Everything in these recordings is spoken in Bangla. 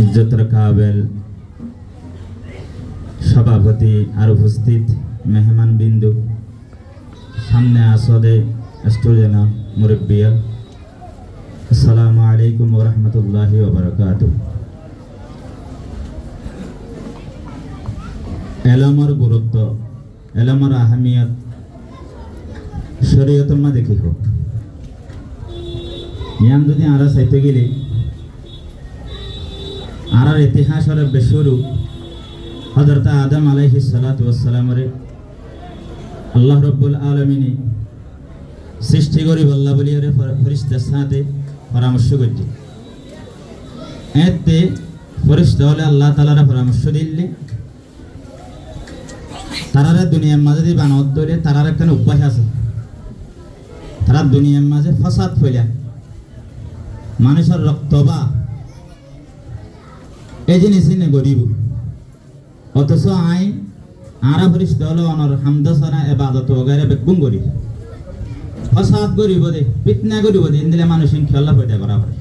ইজ্জতের কাবেল সভাপতি আর উপস্থিত মেহমান বিন্দু সামনে আসলে স্টুডেন্ট মুরব্বিয়া, আসসালামু আলাইকুম ওয়া রাহমাতুল্লাহি ওয়া বারাকাতুহু। এলমের গুরুত্ব, এলমের আহমিয়ত শরীয়তের মধ্যে কি হোক ইয়ান যদি আরা চাইতে গেলে আরার ইতিহাসের বেশুরু হযরত আদম আলাইহিস সালাতু ওয়াস সালামরে আল্লাহ রাব্বুল আলামিন সৃষ্টি করি বল্লা বলিয়ারে ফেরেশতার সাথে পরামর্শ করছে। এতে ফেরেশতা হলে আল্লাহ তাআলার পরামর্শ দিলে তারারা দুনিয়ার মাঝে দিয়ে বানাওয়ার ধরে তারার একটা অভ্যাস আছে, তারা দুনিয়ার মাঝে ফাসাদ ফেলা মানুষের রক্ত বা এই জিনিস নে গরিব, অথচ আইন আরা ফেরেশতা হলো অনর হামদসানা ইবাদত ওগারে বেগুন গরিব ফাসাদ গরিব দে ফিতনা গরিব দে ইনদিলে মানুষিন খেলা পয়দা করা পারে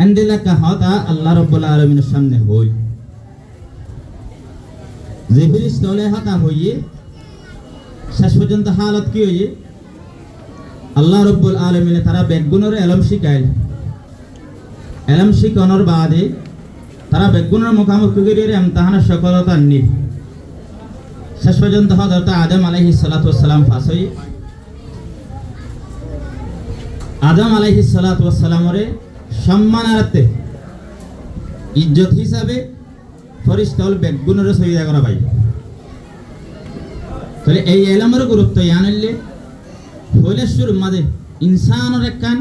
ইনদিলা কাহতা আল্লাহ রাব্বুল আলামিনের সামনে হই যে ফেরেশতা হলে হাতা হইয়ে শেষ পর্যন্ত হালত কি হইয়ে আল্লাহ রাব্বুল আলামিন তারা বেগুনের এলম শিখাইল। এলম শিখানোর বাদে তারা বেগুনের মুখামুখি করে ইমতিহানের সফলতা নি শেষ পর্যন্ত হযরত আদম আলাইহিস সালাতু ওয়াস সালাম পাস হই। আদম আলাইহিস সালাতু ওয়াস সালামরে সম্মানার্থে ইজ্জত হিসাবে ফেরেশতা হল বেগুনের সহিদা করা ভাই। তাহলে এই এলমের গুরুত্ব জানলে হইলে শুরু মাঝে ইনসানের একখান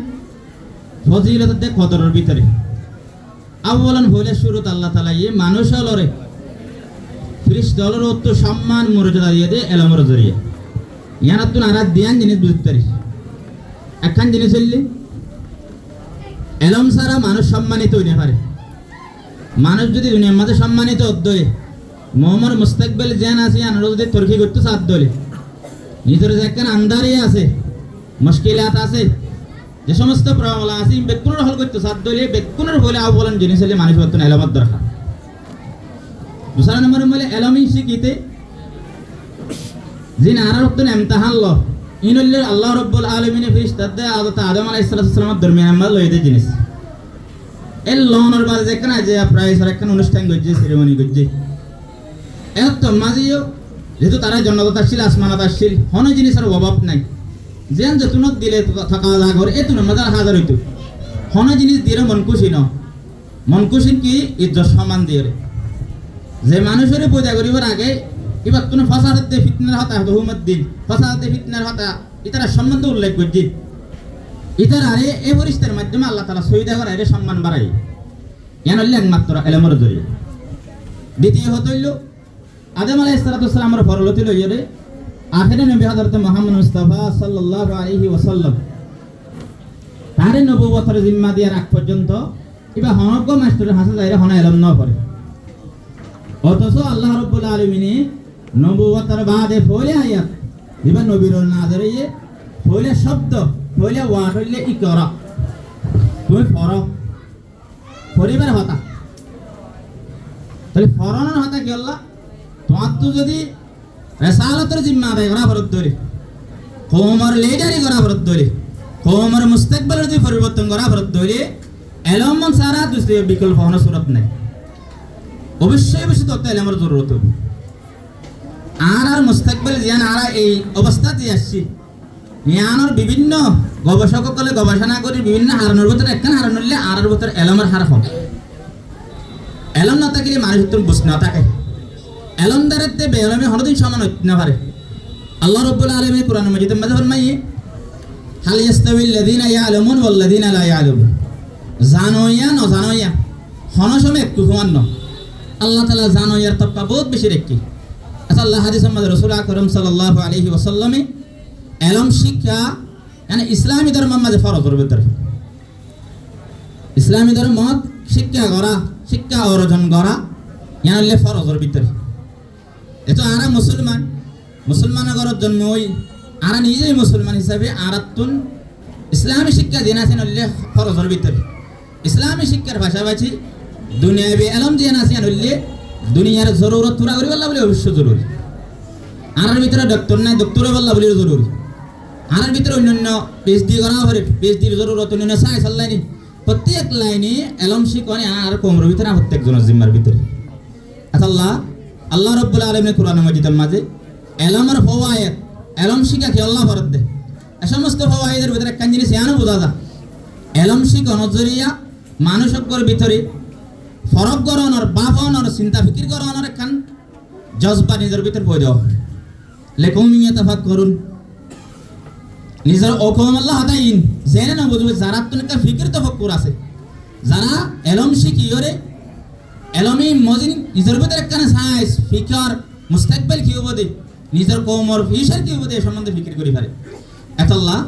ফজিলতে কদরের ভিতরে আউ্বালান হইলে শুরুত আল্লাহ তাআলা এই মানুষ হলরে ফেরেশতা হলর অত সম্মান মর্যাদা দিয়ে দে এলমের জরিয়া ইয়ানা তুন আরাত দিয়ান জিনিস বুঝতে পারিস। একখান জিনিস হইলে এলম ছাড়া মানুষ সম্মানিত হইতে পারে। মানুষ যদি দুনিয়ার মাঝে সম্মানিত অধ্যয়ে মোহাম্মদ মুস্তাকবেল জেন আছে আনারো যদি তরকি করতে সাথ দলে নিজের যে একখান আন্দারি আছে মুশকিলাত আছে যে সমস্ত প্রবলেম আছে বেকুনের হল করতে সাথ দলে বেকুনের হলে আউ্বালান জিনিস হলে মানুষ বর্তন এলমের দরকার। দুসরা নম্বর বলে এলমি শিখিতে জিন আরার বর্তন ইমতিহান ল ইনল্লে আল্লাহ রাব্বুল আলামিন ফেরেশতা দে হযরত আদম আলাইহিস সালামের দরমিয়ান মাল লইতে জিনিস এল লনের বাজে যেখানে যে প্রায় সারাক্ষণ অনুষ্ঠান করছে সেরেমনি করছে এত মাঝেও যেহেতু তারা জন্নত আসছিল আসমানত আসছিল হন জিনিসের অভাব নাই যেন যতুনত দিলে থাকা জাগর এতুন মজার হাজার হইতো হন জিনিস দিয়ে মন খুশি ন মন খুশি কি ইজ্জত সম্মান দিয়ে যে মানুষের পূজা করিবার আগে এবার তুমি ফাসাদে ফিতনার হতা হুকুমত দিন ফাসাদে ফিতনার হতা ইতারা সম্বন্ধে উল্লেখ করছি ইতার আরে এই ফেরেশতার মাধ্যমে আল্লাহ তাআলা সহিদা করে এর সম্মান বাড়াই ইয়ান হইলে একমাত্র এলমের জরিয়া। দ্বিতীয় হইল আদম আলাইহিস সালাতু ওয়াস সালামের ফরলতি লইরে আখিরে নবী হযরত মুহাম্মদ মুস্তাফা সাল্লাল্লাহু আলাইহি ওয়াসাল্লাম তারে নবুয়তের জিম্মা দিয়ে রাখ পর্যন্ত ইবা হনক মাস্টারের হাসে যাইরে হনা এলম ন করে। অথচ আল্লাহ রাব্বুল আলামিন নবুয়তের বাদে ফলে আয়াত ইবা নবীর নাজরে ফলে শব্দ ফলে ওয়ার্ড হইলে ইকরা তুমি ফর পরিবার হতা তাহলে ফরনের হতা কি আল্লাহ তোমার তো যদি রেসালতের জিম্মা আদায় করা ফরত ধরে কওমের লিডারি করা ফরত ধরে কওমের মুস্তাকবালের যদি পরিবর্তন করা ফরত ধরে এলম সারা দুসরে বিকল্প হওয়ার সুরত নাই। অবশ্যই অবশ্যই তো এলমের জরুরত হবে। আর মুস্তাকবাল জিয়ান আর এই অবস্থাতে আসছি ইয়ানোর বিভিন্ন গবেষকসকলে গবেষণা করে বিভিন্ন হারানোর ভিতরে একখান হারান হলে আরের ভিতরে এলমের হার হয়। এলম না থাকলে মানুষ তোর বুঝ না থাকে এলম দ্বারাতে বেলমে হরদিন সমান হইতে না পারে। আল্লাহ রাব্বুল আলামিন কুরআন মাজিদের মধ্যে ফরমায়ে হাল ইয়াস্তাবিল্লাযিনা ইয়ালামুন ওয়াল্লাযিনা লা ইয়ালামুন জানোয়া ন জানোয়া হন সময় একটু সমান ন আল্লাহ তাআলা জানোয়ার তবকা বহুত বেশি রেখি। আচ্ছা আল্লাহ হাদিসের মধ্যে রাসূল আকরাম সাল্লাল্লাহু আলাইহি ওয়াসাল্লামে এলম শিক্ষা মানে ইসলামী ধর্মের মাঝে ফরজের ভিতরে ইসলামী ধর্ম শিক্ষা করা শিক্ষা অর্জন করা ইয়ানলে ফরজের ভিতরে। এটা আরা মুসলমান ঘরের জন্ম হই আরা নিজেই মুসলমান হিসাবে আরাতুন ইসলামী শিক্ষা জেনে আছেন হইলে ফরজের ভিতরে ইসলামী শিক্ষার পাশাপাশি দুনিয়াবি এলম জেনে আছেন হইলে দুনিয়ার জরুরত পুরা করি বললা বলে অবশ্য জরুরি আর ভিতরে ডক্টর নাই ডক্টরে বললা বলে জরুরি আর ভিতরে অন্যান্য পিএইচডি করা হবে পিএইচডির জরুরত অন্যান্য সায়েন্স লাইনে প্রত্যেক লাইনে এলম শিখনে আর কোমর ভিতরে প্রত্যেকজনের জিম্মার ভিতরে আল্লাহ আল্লাহ রাব্বুল আলামিন কোরআন মাজিদের মাঝে এলমের ফওয়ায়েদ এলম শিখা কি আল্লাহ ফরজ দেয় এই সমস্ত ফওয়ায়েদের ভিতরে একটা জিনিস এমন বোঝা যায় এলম শিখনের জরিয়া মানুষের ভিতরে ফরক গরনের বাপনের চিন্তা ফিকির গরনের একখান জজবা নিজের ভিতরে পয়দা হয় লেকৌমিয়া তাফাক করুন নিজের অকম আল্লাহ হাতাইন জেনে না বুঝবে যারা তো ফিকির তফাক্কুর আছে যারা এলম শিখিয়রে এলমি মজিন নিজের ভিতরে একখানে সাইন্স ফিকর মুস্তাকবিল কি হবো দে নিজের কৌমর ফিউচার কি হবো দে সম্বন্ধে ফিকির করি পারে এতল্লাহ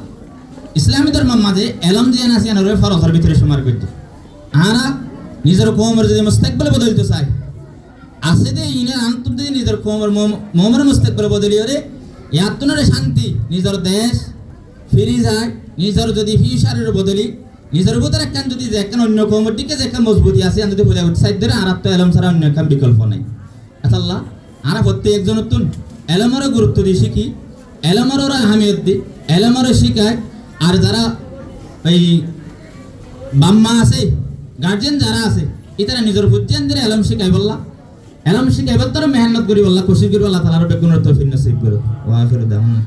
ইসলামী ধর্মের মাঝে এলম যে আছে আনারে ফরজের ভিতরে সমার করতে আরা নিজের কৌমর যদি মুস্তাকবিল বদলতে চায় আছে দে ইনের আন্তর দিয়ে নিজের কৌমর মোমের মুস্তাকবিল বদলিয়রে ইয়াতনারে শান্তি নিজের দেশ ফিরে যায় নিজের যদি ফিউচারের বদলি নিজের ভিতরে একখান যদি যে একখান অন্য কৌমর দিকে যে একখান মজবুতি আছে যদি বোঝা উঠে সাইড ধরে আর তো এলম ছাড়া অন্য একখান বিকল্প নাই আল্লাহ আর প্রত্যেকজন নতুন এলমেরও গুরুত্ব দিয়ে শিখি এলমেরও আহমিয়ত দিই এলমেরও শিখায় আর যারা এই বাম্মা আছে গার্জেন যারা আছে এটারা নিজের ফুজ্জেনদের এলম শিখাই বললা এলম শিখাই বলতে মেহনত করি বললা খুশি করি বললা তারা বেগুনের তৌফিক নসিব করো ওয়া আখিরু দাওয়ানা